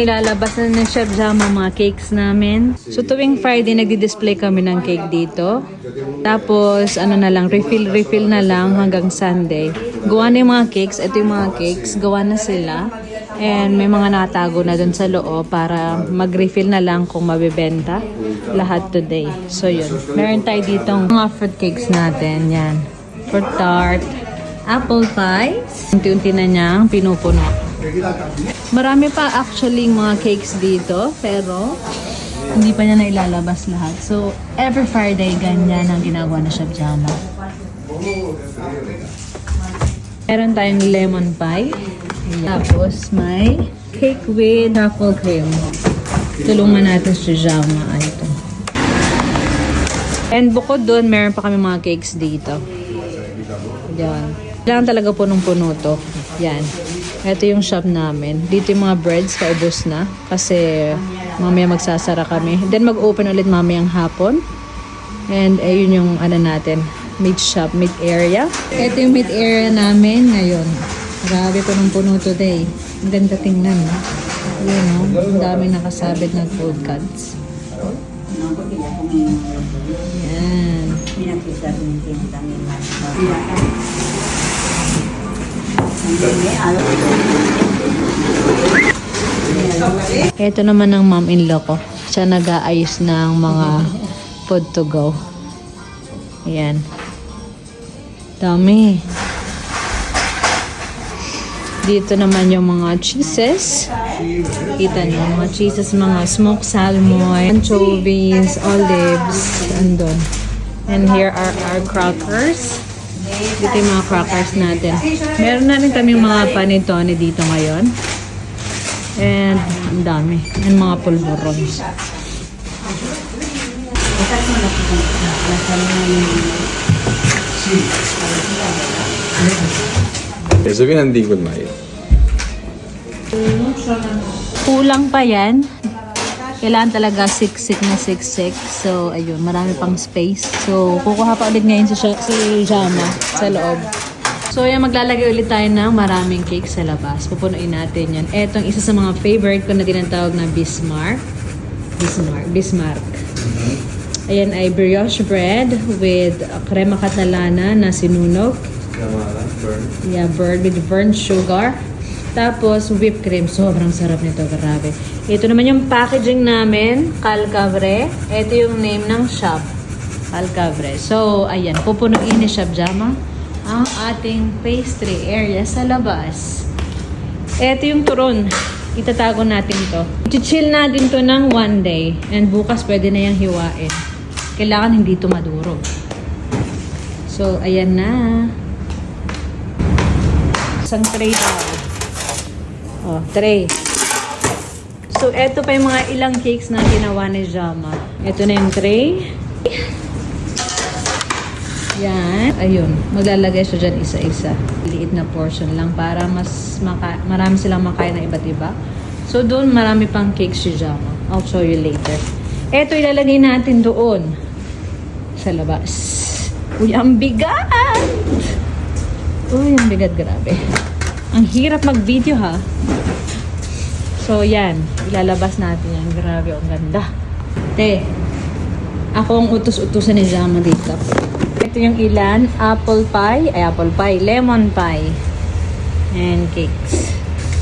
Ilalabas na ng Chef Jama mga cakes namin. So tuwing Friday, nagdi-display kami ng cake dito. Tapos, ano na lang, refill na lang hanggang Sunday. Gawa na yung mga cakes. Ito yung mga cakes. Gawa na sila. And may mga natago na dun sa loob para mag-refill na lang kung mabibenta lahat today. So yun. Meron tayo ditong mga fruit cakes natin. Yan. Fruit tart. Apple pie. Unti-unti na niyang pinupuno. Marami pa actually mga cakes dito. Pero hindi pa niya nailalabas lahat. So every Friday ganyan ang ginagawa na Chef Jama. Meron tayong lemon pie. Tapos may cake with truffle cream. Tulungan natin si Jama. Ito. And bukod doon, meron pa kami mga cakes dito. Yan. Kailangan talaga punong-puno to. Yan. Ito yung shop namin. Dito yung mga breads, paubos na. Kasi mamaya magsasara kami. Then mag-open ulit mamayang hapon. And ayun yung ano natin, meat shop, meat area. Ito yung meat area namin ngayon. Grabe punong-puno today. Ang ganda tingnan. Yun o. Ang dami nakasabit ng food cards. Yan. Ito naman ang mom-in-law ko. Siya nag-aayos ng mga food to go. Ayan. Dami. Dito naman yung mga cheeses. Kita niyo, mga cheeses, mga smoked salmon, anchovies, olives, andun. And here are our crackers. Dito yung mga crackers natin. Meron na rin kami mga panitone dito ngayon. And ang dami. And mga pulverons. Sabihin hindi ko na yun. Kulang pa yan. Kailangan talaga siksik na siksik. So, ayun, marami pang space. So, kukuha pa ulit ngayon si Jama sa loob. So, ayan, maglalagay ulit tayo ng maraming cake sa labas. Pupunuin natin yan. Etong isa sa mga favorite ko na tinatawag na Bismarck. Ayan ay brioche bread with crema catalana na sinunog. Yeah, burnt with burnt sugar. Tapos whipped cream. Sobrang sarap nito, grabe. Ito naman yung packaging namin, Calcavre. Ito yung name ng shop, Calcavre. So, ayan, pupunuin ni Chef Jama ang ating pastry area sa labas. Ito yung turon. Itatago natin to. I-chill natin to ng 1 day. And bukas pwede na yung hiwain. Kailangan hindi to madurog. So, ayan na. Isang tray daw. Oh, tray. So, eto pa yung mga ilang cakes na ginawa ni Jama. Ito na yung tray. Yan. Ayun. Maglalagay siya dyan isa-isa. Liit na portion lang para mas marami silang makain na iba't iba. So, doon marami pang cakes si Jama. I'll show you later. Eto ilalagay natin doon. Sa labas. Uy, ang bigat! Uy, ang bigat. Grabe. Ang hirap mag-video ha. So, yan. Ilalabas natin yan. Grabe, ang ganda. Te, ako ang utos-utusan ni Jama dito. Ito yung ilan. Apple pie. Lemon pie. And cakes.